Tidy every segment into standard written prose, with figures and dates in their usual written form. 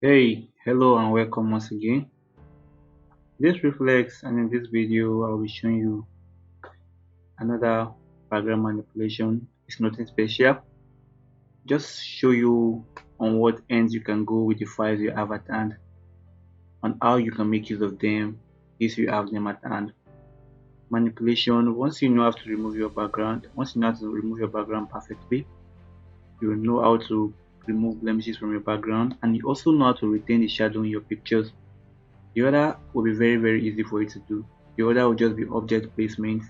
Hey, hello and welcome once again. This reflects and in this video I'll be showing you another background manipulation. It's nothing special. Just show you on what ends you can go with the files you have at hand and how you can make use of them if you have them at hand. Manipulation, once you know how to remove your background, once you know how to remove your background perfectly, you will know how to remove blemishes from your background and you also know how to retain the shadow in your pictures. The other will be very easy for you to do. The other will just be object placement,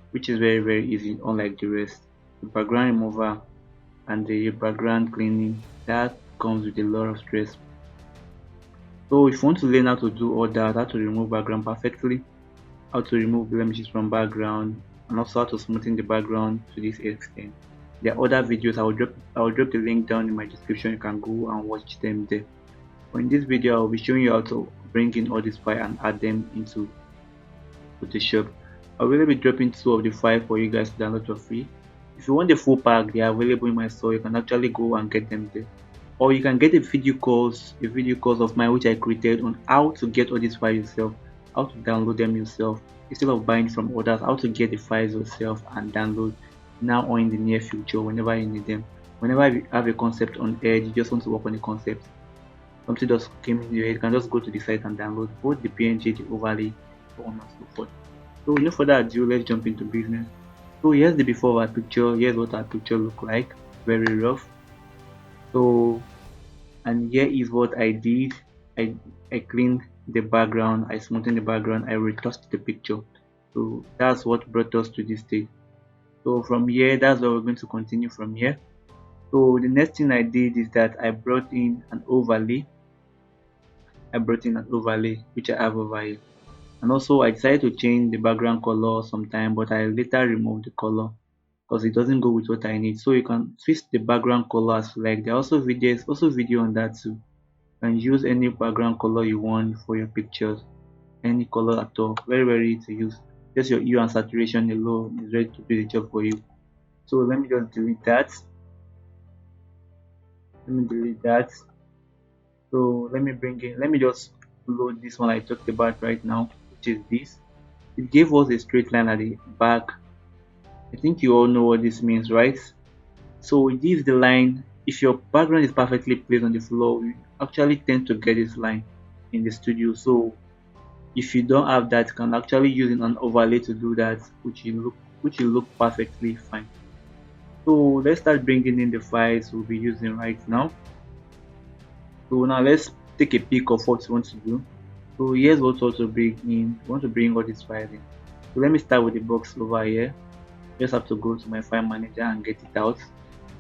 which is very easy unlike the rest. The background remover and the background cleaning, that comes with a lot of stress. So if you want to learn how to do all that, how to remove background perfectly, how to remove blemishes from background, and also how to smoothen the background to this extent, there are other videos. I will drop the link down in my description. You can go and watch them there. But in this video, I will be showing you how to bring in all these files and add them into Photoshop. I will be dropping two of the files for you guys to download for free. If you want the full pack, they are available in my store. You can actually go and get them there. Or you can get a video course of mine which I created on how to get all these files yourself, how to download them yourself instead of buying from others, how to get the files yourself and download now or in the near future whenever you need them. Whenever you have a concept on edge, you just want to work on the concept, something just came in your head, you can just go to the site and download both the PNG, the overlay, so on and so forth. So no further ado, let's jump into business. So here's the before of our picture. Here's what our picture look like. Very rough. So and here is what I did. I I cleaned the background. I smoothened the background. I retouched the picture. So that's what brought us to this stage. So from here, that's where we're going to continue from here. So the next thing I did is that I brought in an overlay. Which I have over here. And also I decided to change the background color sometime, but I later removed the color because it doesn't go with what I need. So you can switch the background color as you like. There are also video on that too. You can use any background color you want for your pictures, any color at all. Very easy to use. Just your hue and saturation alone is ready to do the job for you. So let me just delete that. Let me delete that. So let me just load this one I talked about right now, which is this. It gave us a straight line at the back. I think you all know what this means, right? So it gives the line. If your background is perfectly placed on the floor, you actually tend to get this line in the studio. So if you don't have that, you can actually use an overlay to do that, which will look perfectly fine. So let's start bringing in the files we'll be using right now. So now let's take a peek of what we want to do. So here's what we want to bring in. We want to bring all these files in. So let me start with the box over here. Just have to go to my file manager and get it out.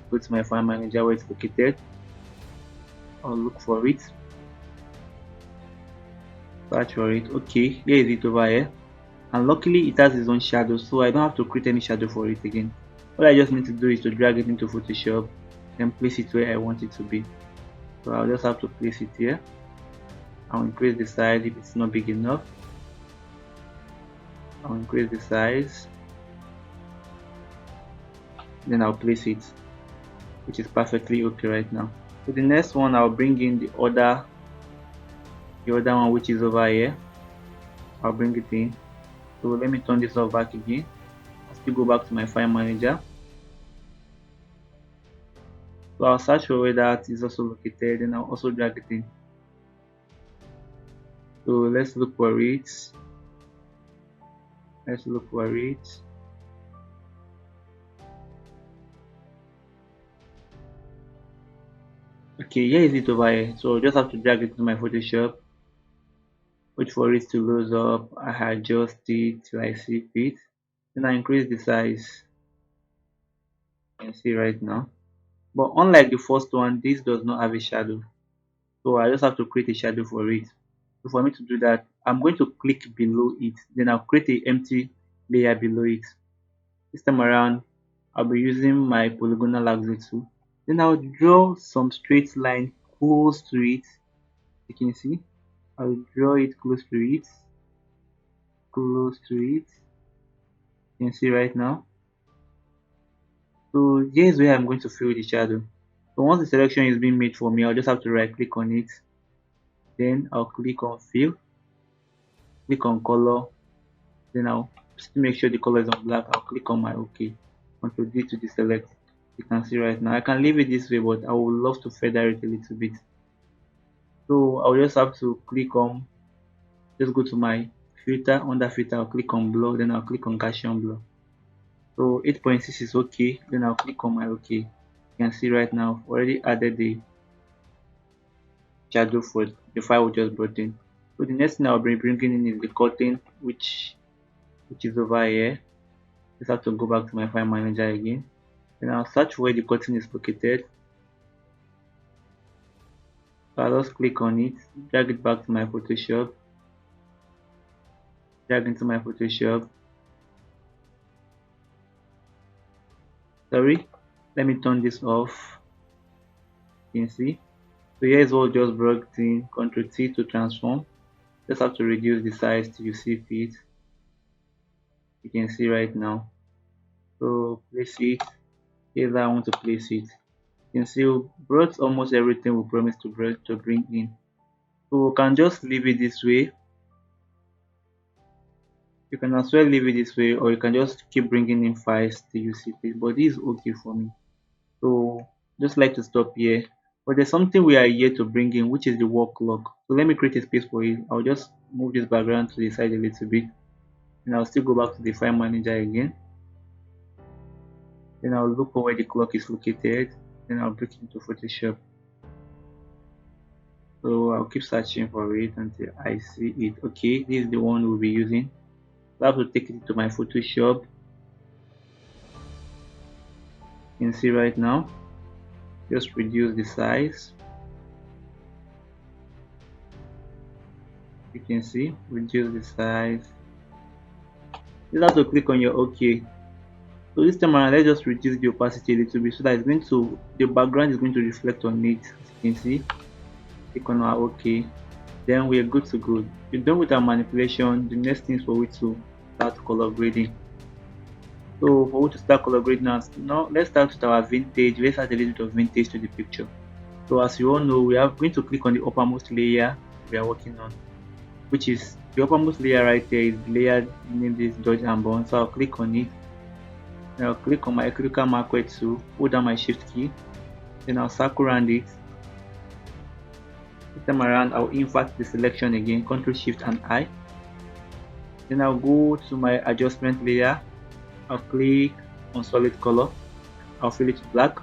Go to my file manager where it's located. I'll look for it. Search for it. Okay, here is it over here. And luckily it has its own shadow, so I don't have to create any shadow for it again. All I just need to do is to drag it into Photoshop, then place it where I want it to be. So I'll just have to place it here. I'll increase the size if it's not big enough. I'll increase the size. Then I'll place it, which is perfectly okay right now. So the next one, I'll bring in the other one which is over here. I'll bring it in. So let me turn this off back again. I'll still go back to my file manager. So I'll search for where that is also located and I'll also drag it in. So let's look for it. Okay, here is it over here. So just have to drag it to my Photoshop. Wait for it to load up. I adjust it till I see fit. Then I increase the size. You can see right now. But unlike the first one, this does not have a shadow. So I just have to create a shadow for it. So for me to do that, I'm going to click below it. Then I'll create an empty layer below it. This time around, I'll be using my polygonal lasso tool. Then I'll draw some straight line close to it. You can see, I'll draw it close to it. You can see right now. So here's where I'm going to fill the shadow. So once the selection is being made for me, I'll just have to right click on it Then I'll click on fill, click on color, then I'll still make sure the color is on black. I'll click on my OK. Ctrl D to deselect. You can see right now I can leave it this way, but I would love to feather it a little bit. So I'll just have to click on, just go to my filter. Under filter I'll click on blur, then I'll click on Gaussian blur. So 8.6 is okay, then I'll click on my OK. You can see right now I've already added the shadow for the file we just brought in. So the next thing I'll be bringing in is the curtain, which is over here. Just have to go back to my file manager again. Then I'll search where the curtain is located. So I'll just click on it, drag it back to my Photoshop, drag into my Photoshop. Sorry, let me turn this off. You can see. So here is what just brought in. Ctrl T to transform. Just have to reduce the size till you see fit. You can see right now. So place it. Here's how I want to place it. You can see we brought almost everything we promised to bring in. So we can just leave it this way. You can as well leave it this way, or you can just keep bringing in files till you see fit. But this is okay for me. So just like to stop here. But there's something we are here to bring in, which is the work log. So let me create a space for it. I'll just move this background to the side a little bit, and I'll still go back to the file manager again. Then I'll look for where the clock is located. Then I'll bring it into Photoshop. So I'll keep searching for it until I see it. Okay, this is the one we'll be using. So I have to take it to my Photoshop. You can see right now. Just reduce the size. You can see, reduce the size. You have to click on your OK. So this time around, let's just reduce the opacity a little bit so that it's going to, the background is going to reflect on it. As you can see, click on our OK. Then we are good to go. We're done with our manipulation. The next thing is for we to start color grading. So for we to start color grading now, let's start with our vintage. Let's add a little bit of vintage to the picture. So as you all know, we are going to click on the uppermost layer we are working on, which is the uppermost layer right there is the layer named this Dodge and Bond. So I'll click on it. Then I'll click on my critical marker tool, hold down my shift key, then I'll circle around it. This time around I'll invert the selection again, Ctrl Shift and I. Then I'll go to my adjustment layer. I'll click on solid color. I'll fill it black.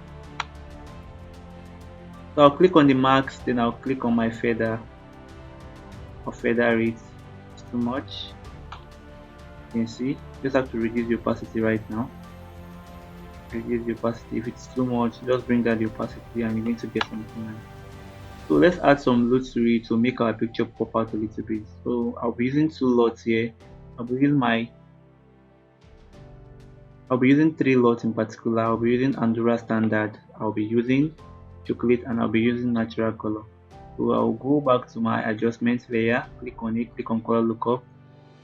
So I'll click on the marks, then I'll click on my feather. I'll feather it. It's too much. You can see, just have to reduce the opacity right now. Reduce the opacity. If it's too much, just bring down the opacity and you're going to get something nice. So let's add some loads to it to make our picture pop out a little bit. So I'll be using two lots here. I'll be using three lots in particular. I'll be using Andorra Standard, I'll be using Chocolate, and I'll be using Natural Color. So I'll go back to my adjustment layer, click on it, click on Color Lookup.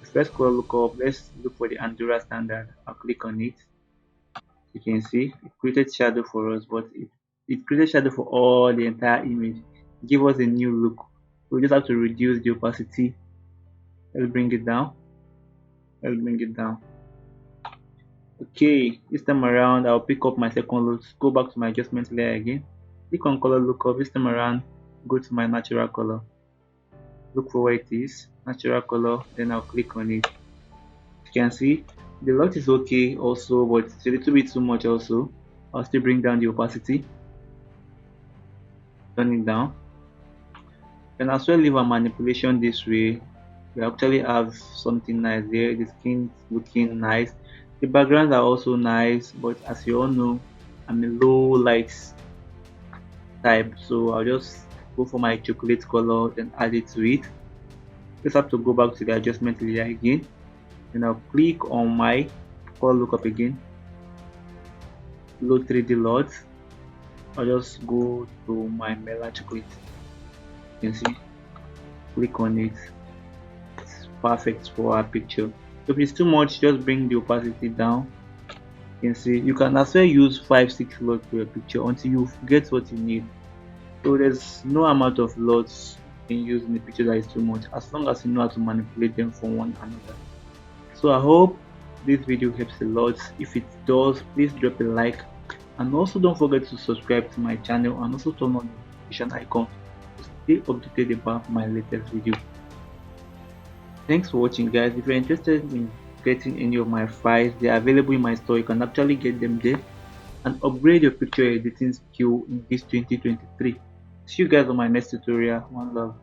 The first color lookup, let's look for the Andorra Standard. I'll click on it. You can see it created shadow for us, but it created shadow for all the entire image. Give us a new look. We just have to reduce the opacity. Let's bring it down. Let's bring it down. Okay, this time around I'll pick up my second load, go back to my adjustment layer again, click on color lookup. This time around go to my natural color, look for where it is, natural color, then I'll click on it. You can see the lot is okay also, but it's a little bit too much also. I'll still bring down the opacity, turn it down, and as well leave our manipulation this way. We actually have something nice there. The skin looking nice. The backgrounds are also nice, but as you all know, I'm a low light type, so I'll just go for my chocolate color, then add it to it. Just have to go back to the adjustment layer again, and I'll click on my color lookup again, load 3D lots. I'll just go to my melon chocolate. You can see, click on it. It's perfect for our picture. If it's too much, just bring the opacity down. You can see you can as well use 5-6 lots for your picture until you get what you need. So there's no amount of lots can use in a picture that is too much, as long as you know how to manipulate them from one another. So I hope this video helps a lot. If it does, please drop a like, and also don't forget to subscribe to my channel and also turn on the notification icon to stay updated about my latest video. Thanks for watching, guys. If you're interested in getting any of my files, they are available in my store. You can actually get them there and upgrade your picture editing skill in this 2023. See you guys on my next tutorial. One love.